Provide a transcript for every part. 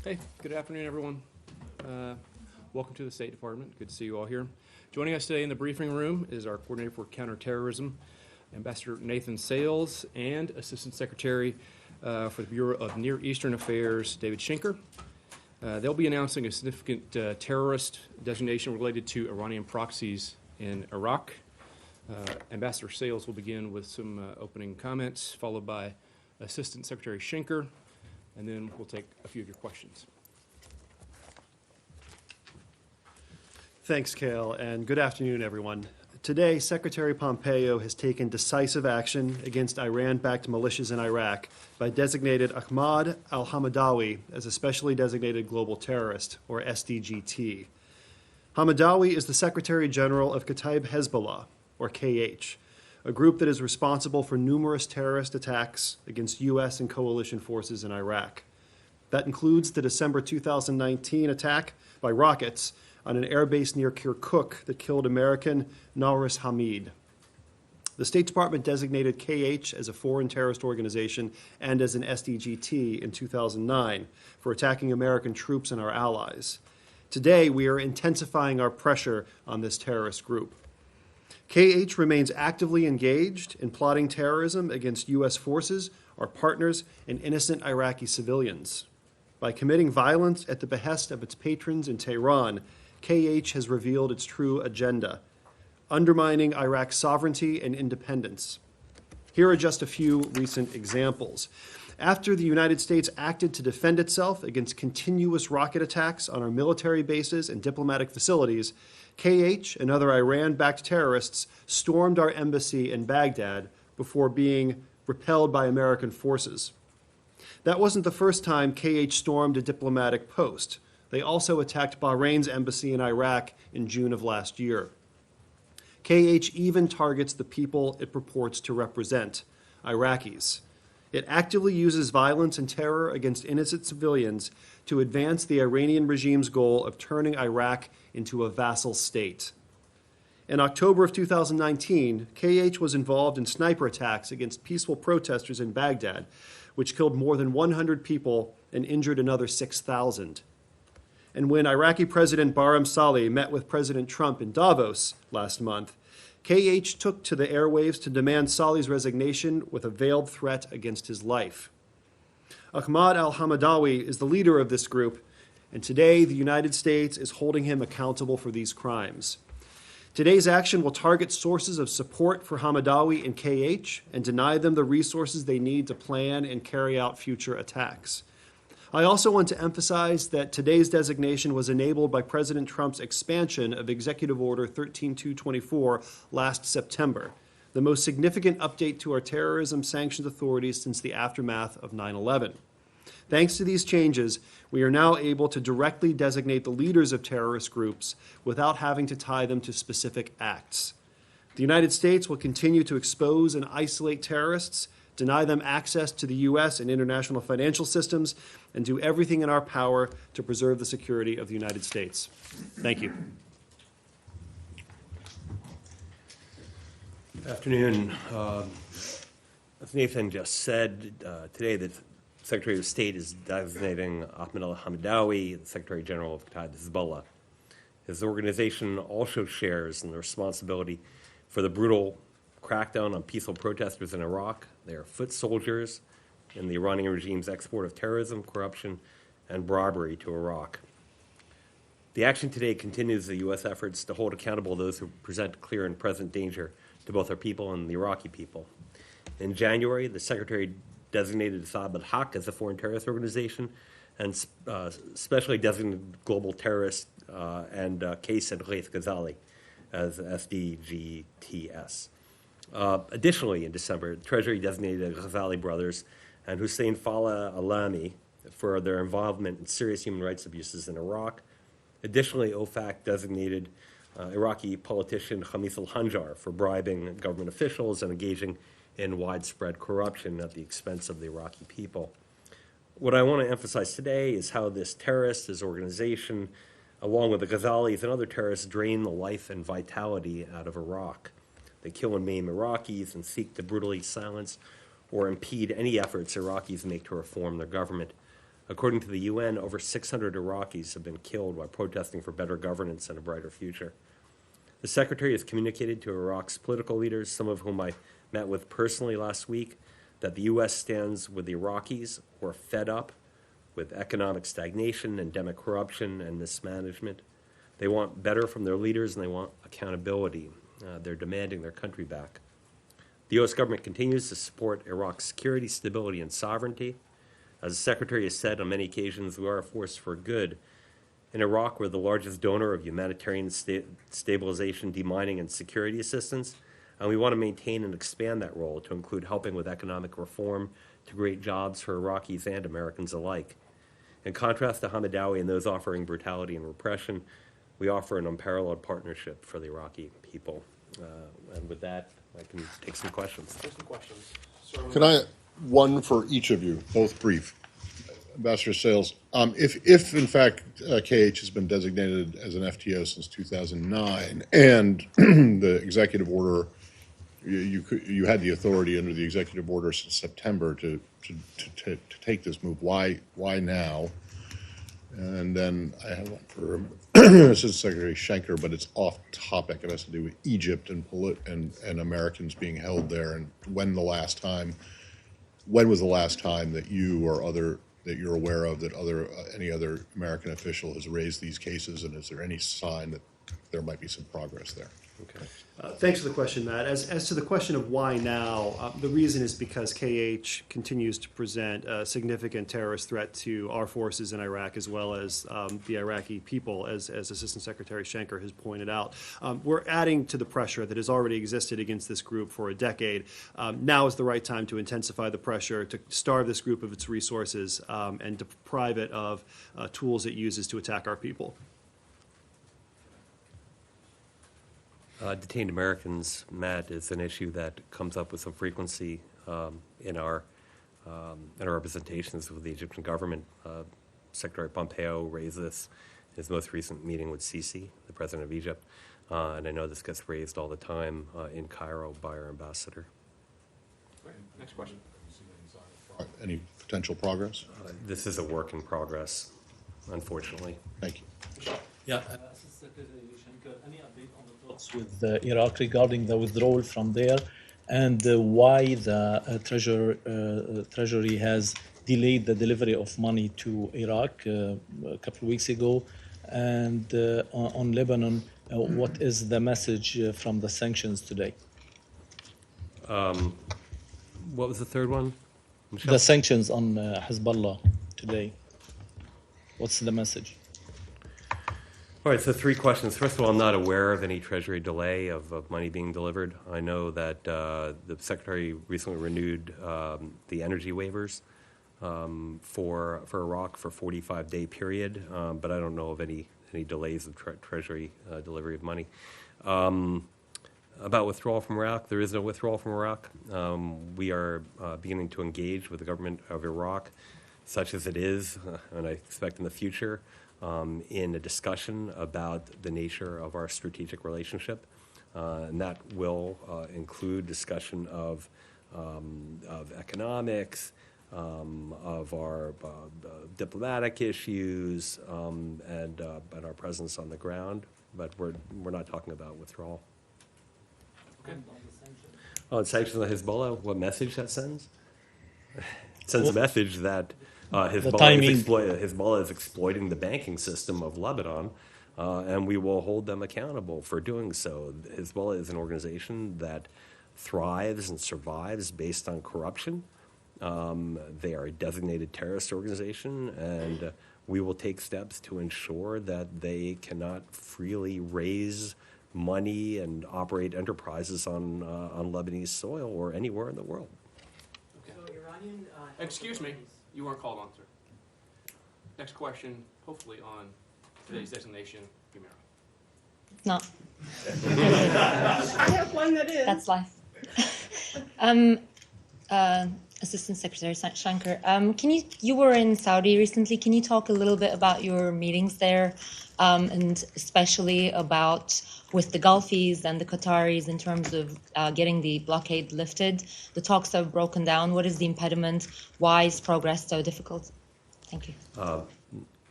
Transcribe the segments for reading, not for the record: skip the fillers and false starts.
Hey, good afternoon, everyone. Welcome to the State Department. Good to see you all here. Joining us today in the briefing room is our coordinator for counterterrorism, Ambassador Nathan Sales, and Assistant Secretary for the Bureau of Near Eastern Affairs, David Schenker. They'll be announcing a significant terrorist designation related to Iranian proxies in Iraq. Ambassador Sales will begin with some opening comments, followed by Assistant Secretary Schenker, and then we'll take a few of your questions. Thanks, Cale, and good afternoon, everyone. Today, Secretary Pompeo has taken decisive action against Iran-backed militias in Iraq by designated Ahmad al-Hamadawi as a specially designated global terrorist, or SDGT. Hamadawi is the Secretary General of Kataib Hezbollah, or KH, a group that is responsible for numerous terrorist attacks against U.S. and coalition forces in Iraq. That includes the December 2019 attack by rockets on an airbase near Kirkuk that killed American Nawris Hamid. The State Department designated KH as a foreign terrorist organization and as an SDGT in 2009 for attacking American troops and our allies. Today, we are intensifying our pressure on this terrorist group. KH remains actively engaged in plotting terrorism against U.S. forces, our partners, and innocent Iraqi civilians. By committing violence at the behest of its patrons in Tehran, KH has revealed its true agenda, undermining Iraq's sovereignty and independence. Here are just a few recent examples. After the United States acted to defend itself against continuous rocket attacks on our military bases and diplomatic facilities, KH and other Iran-backed terrorists stormed our embassy in Baghdad before being repelled by American forces. That wasn't the first time KH stormed a diplomatic post. They also attacked Bahrain's embassy in Iraq in June of last year. KH even targets the people it purports to represent, Iraqis. It actively uses violence and terror against innocent civilians to advance the Iranian regime's goal of turning Iraq into a vassal state. In October of 2019, KH was involved in sniper attacks against peaceful protesters in Baghdad, which killed more than 100 people and injured another 6,000. And when Iraqi President Barham Salih met with President Trump in Davos last month, KH took to the airwaves to demand Salih's resignation with a veiled threat against his life. Ahmad al-Hamadawi is the leader of this group, and today the United States is holding him accountable for these crimes. Today's action will target sources of support for Hamadawi and KH and deny them the resources they need to plan and carry out future attacks. I also want to emphasize that today's designation was enabled by President Trump's expansion of Executive Order 13224 last September, the most significant update to our terrorism sanctions authorities since the aftermath of 9/11. Thanks to these changes, we are now able to directly designate the leaders of terrorist groups without having to tie them to specific acts. The United States will continue to expose and isolate terrorists, deny them access to the U.S. and international financial systems, and do everything in our power to preserve the security of the United States. Thank you. Good afternoon. As Nathan just said, today the Secretary of State is designating Ahmad al-Hamadawi the Secretary General of Kataib Hezbollah. His organization also shares in the responsibility for the brutal crackdown on peaceful protesters in Iraq. They are foot soldiers in the Iranian regime's export of terrorism, corruption, and robbery to Iraq. The action today continues the U.S. efforts to hold accountable those who present clear and present danger to both our people and the Iraqi people. In January, the Secretary designated Saab al-Haq as a foreign terrorist organization and specially designated global terrorist and Qais and Ghaith Ghazali as SDGTS. Additionally, in December, the Treasury designated the Ghazali brothers and Hussein Fallah Alami for their involvement in serious human rights abuses in Iraq. Additionally, OFAC designated Iraqi politician Khamis al-Hanjar for bribing government officials and engaging in widespread corruption at the expense of the Iraqi people. What I want to emphasize today is how this terrorist, this organization, along with the Ghazalis and other terrorists, drain the life and vitality out of Iraq. They kill and maim Iraqis and seek to brutally silence or impede any efforts Iraqis make to reform their government. According to the UN, over 600 Iraqis have been killed while protesting for better governance and a brighter future. The Secretary has communicated to Iraq's political leaders, some of whom I met with personally last week, that the U.S. stands with the Iraqis who are fed up with economic stagnation, endemic corruption, and mismanagement. They want better from their leaders, and they want accountability. They're demanding their country back. The U.S. government continues to support Iraq's security, stability, and sovereignty. As the Secretary has said on many occasions, we are a force for good. In Iraq, we're the largest donor of humanitarian stabilization, demining, and security assistance, and we want to maintain and expand that role to include helping with economic reform to create jobs for Iraqis and Americans alike. In contrast to Hamadawi and those offering brutality and repression, we offer an unparalleled partnership for the Iraqi people. And with that, I can take some questions. There's some questions. Can I, one for each of you, both brief. Ambassador Sales, if in fact KH has been designated as an FTO since 2009, and the executive order, you had the authority under the executive order since September to take this move, why now? And then I have one for Assistant Secretary Schenker, but it's off topic. It has to do with Egypt and Americans being held there. And when was the last time that you or that you're aware of that any other American official has raised these cases, and is there any sign that there might be some progress there? Okay. Thanks for the question, Matt. As to the question of why now, the reason is because KH continues to present a significant terrorist threat to our forces in Iraq, as well as the Iraqi people, as Assistant Secretary Schenker has pointed out. We're adding to the pressure that has already existed against this group for a decade. Now is the right time to intensify the pressure, to starve this group of its resources, and deprive it of tools it uses to attack our people. Detained Americans, Matt, is an issue that comes up with some frequency in our representations with the Egyptian government. Secretary Pompeo raised this in his most recent meeting with Sisi, the president of Egypt, and I know this gets raised all the time in Cairo by our ambassador. Great. Next question. Any potential progress? This is a work in progress, unfortunately. Thank you. Yeah, Secretary Schenker, any update on the talks with Iraq regarding the withdrawal from there, and why the Treasury has delayed the delivery of money to Iraq a couple of weeks ago, and on Lebanon, what is the message from the sanctions today? What was the third one, Michelle? The sanctions on Hezbollah today. What's the message? All right, so three questions. First of all, I'm not aware of any Treasury delay of money being delivered. I know that the Secretary recently renewed the energy waivers for Iraq for a 45-day period, but I don't know of any delays of Treasury delivery of money. About withdrawal from Iraq, there is no withdrawal from Iraq. We are beginning to engage with the government of Iraq, such as it is, and I expect in the future, in a discussion about the nature of our strategic relationship, and that will include discussion of economics, of our diplomatic issues, and our presence on the ground. But we're not talking about withdrawal. Okay. Oh, and sanctions on Hezbollah. What message that sends? It sends a message that Hezbollah is exploiting the banking system of Lebanon, and we will hold them accountable for doing so. Hezbollah is an organization that thrives and survives based on corruption. They are a designated terrorist organization, and we will take steps to ensure that they cannot freely raise money and operate enterprises on Lebanese soil or anywhere in the world. Okay. Excuse me. You weren't called on, sir. Next question, hopefully on today's designation, Humira. It's not. I have one that is. That's life. Assistant Secretary Schenker, you were in Saudi recently. Can you talk a little bit about your meetings there, and especially about with the Gulfies and the Qataris in terms of getting the blockade lifted? The talks have broken down. What is the impediment? Why is progress so difficult? Thank you.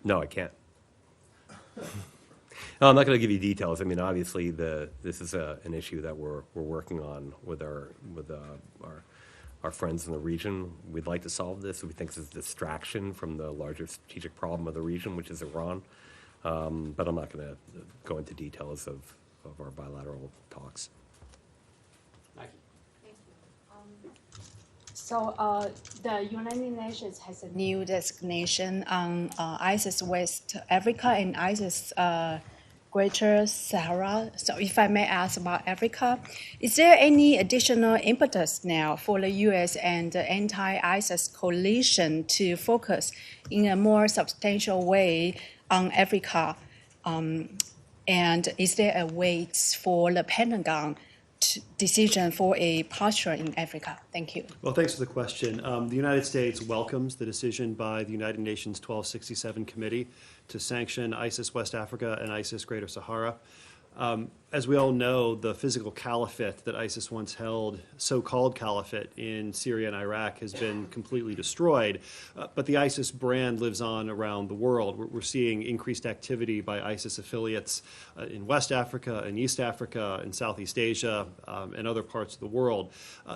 No, I can't. No, I'm not going to give you details. I mean, obviously, this is an issue that we're working on with our friends in the region. We'd like to solve this. We think it's a distraction from the larger strategic problem of the region, which is Iran. But I'm not going to go into details of our bilateral talks. So the United Nations has a new designation on ISIS West Africa and ISIS Greater Sahara. So if I may ask about Africa, is there any additional impetus now for the U.S. and the anti-ISIS coalition to focus in a more substantial way on Africa? And is there a wait for the Pentagon decision for a posture in Africa? Thank you. Well, thanks for the question. The United States welcomes the decision by the United Nations 1267 Committee to sanction ISIS West Africa and ISIS Greater Sahara. As we all know, the physical caliphate that ISIS once held, so-called caliphate in Syria and Iraq, has been completely destroyed. But the ISIS brand lives on around the world. We're seeing increased activity by ISIS affiliates in West Africa, in East Africa, in Southeast Asia, and other parts of the world.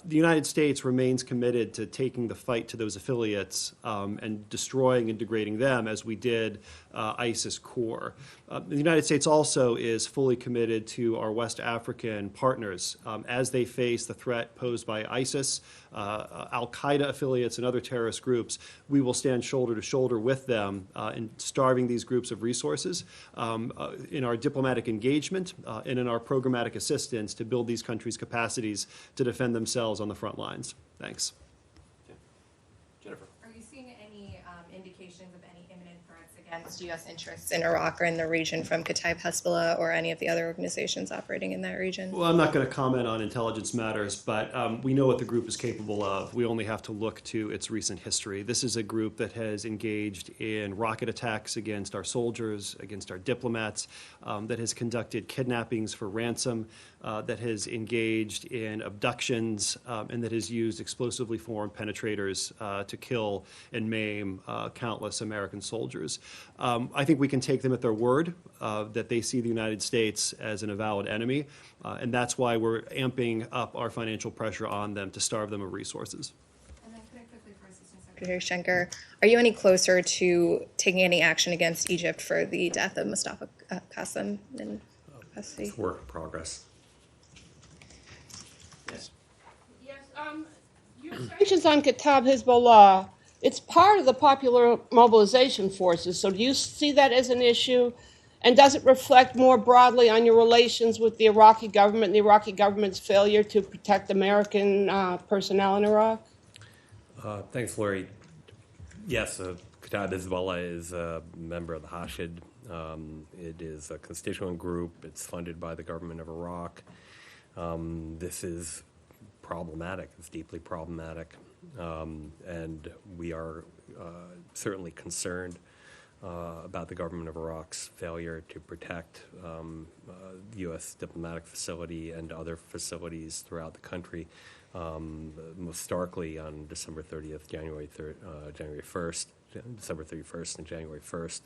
The United States remains committed to taking the fight to those affiliates and destroying and degrading them, as we did ISIS core. The United States also is fully committed to our West African partners as they face the threat posed by ISIS, Al-Qaeda affiliates, and other terrorist groups. We will stand shoulder to shoulder with them in starving these groups of resources in our diplomatic engagement and in our programmatic assistance to build these countries' capacities to defend themselves on the front lines. Thanks. Jennifer. Are you seeing any indications of any imminent threats against U.S. interests in Iraq or in the region from Kataib Hezbollah or any of the other organizations operating in that region? Well, I'm not going to comment on intelligence matters, but we know what the group is capable of. We only have to look to its recent history. This is a group that has engaged in rocket attacks against our soldiers, against our diplomats, that has conducted kidnappings for ransom, that has engaged in abductions, and that has used explosively formed penetrators to kill and maim countless American soldiers. I think we can take them at their word that they see the United States as an avowed enemy, and that's why we're amping up our financial pressure on them to starve them of resources. And then could I quickly for Assistant Secretary Schenker, are you any closer to taking any action against Egypt for the death of Mustafa Qasim in custody? It's work in progress. Yes. Yes, your sanctions on Kataib Hezbollah, it's part of the popular mobilization forces. So do you see that as an issue? And does it reflect more broadly on your relations with the Iraqi government and the Iraqi government's failure to protect American personnel in Iraq? Thanks, Lori. Yes, Kataib Hezbollah is a member of the Hashid. It is a constituent group. It's funded by the government of Iraq. This is problematic. It's deeply problematic. And we are certainly concerned about the government of Iraq's failure to protect the U.S. diplomatic facility and other facilities throughout the country. Most starkly on December 30th, January 1st, December 31st and January 1st,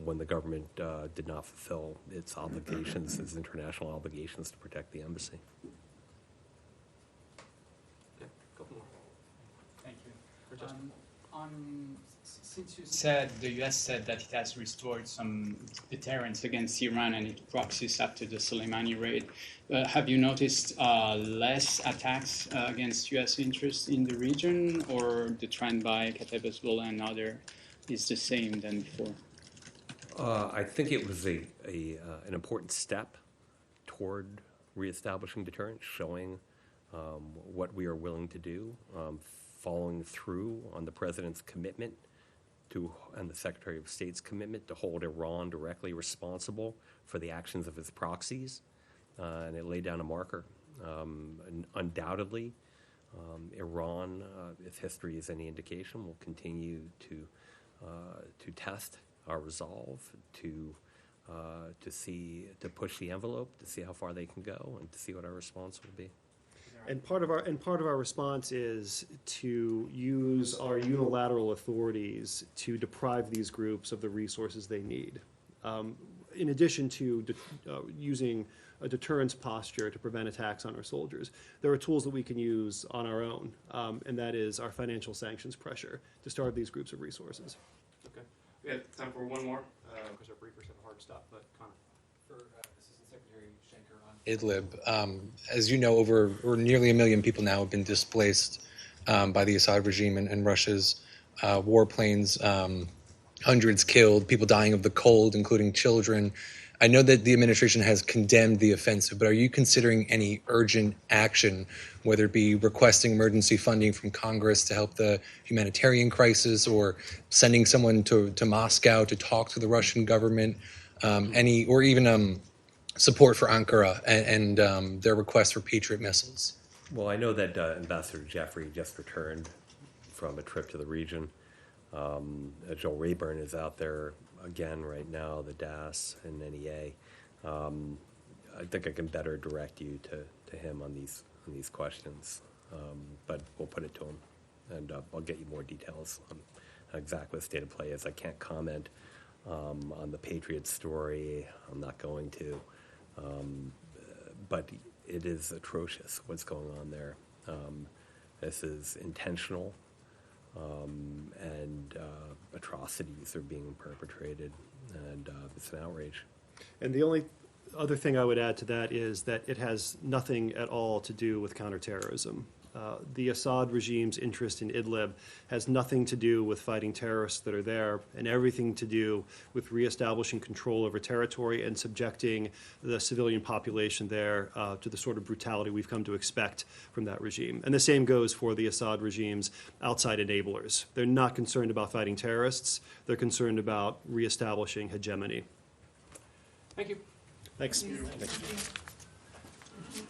when the government did not fulfill its obligations, its international obligations to protect the embassy. Thank you. Since you said, the U.S. said that it has restored some deterrence against Iran and its proxies after the Soleimani raid, have you noticed less attacks against U.S. interests in the region, or the trend by Kataib Hezbollah and other is the same than before? I think it was an important step toward reestablishing deterrence, showing what we are willing to do, following through on the president's commitment and the Secretary of State's commitment to hold Iran directly responsible for the actions of its proxies, and it laid down a marker. And undoubtedly, Iran, if history is any indication, will continue to test our resolve, to push the envelope, to see how far they can go, and to see what our response will be. And part of our response is to use our unilateral authorities to deprive these groups of the resources they need. In addition to using a deterrence posture to prevent attacks on our soldiers, there are tools that we can use on our own, and that is our financial sanctions pressure to starve these groups of resources. Okay. We have time for one more, because our briefers have a hard stop, but Connor. For Assistant Secretary Schenker on Idlib, as you know, or nearly 1 million people now have been displaced by the Assad regime and Russia's warplanes. Hundreds killed, people dying of the cold, including children. I know that the administration has condemned the offensive, but are you considering any urgent action, whether it be requesting emergency funding from Congress to help the humanitarian crisis, or sending someone to Moscow to talk to the Russian government, or even support for Ankara and their request for Patriot missiles? Well, I know that Ambassador Jeffrey just returned from a trip to the region. Joel Rayburn is out there again right now, the DAS and NEA. I think I can better direct you to him on these questions, but we'll put it to him, and I'll get you more details on exactly what the state of play is. I can't comment on the Patriot story. I'm not going to, but it is atrocious what's going on there. This is intentional. And atrocities are being perpetrated, and it's an outrage. And the only other thing I would add to that is that it has nothing at all to do with counterterrorism. The Assad regime's interest in Idlib has nothing to do with fighting terrorists that are there, and everything to do with reestablishing control over territory and subjecting the civilian population there to the sort of brutality we've come to expect from that regime. And the same goes for the Assad regime's outside enablers. They're not concerned about fighting terrorists. They're concerned about reestablishing hegemony. Thank you. Thanks. Thank you.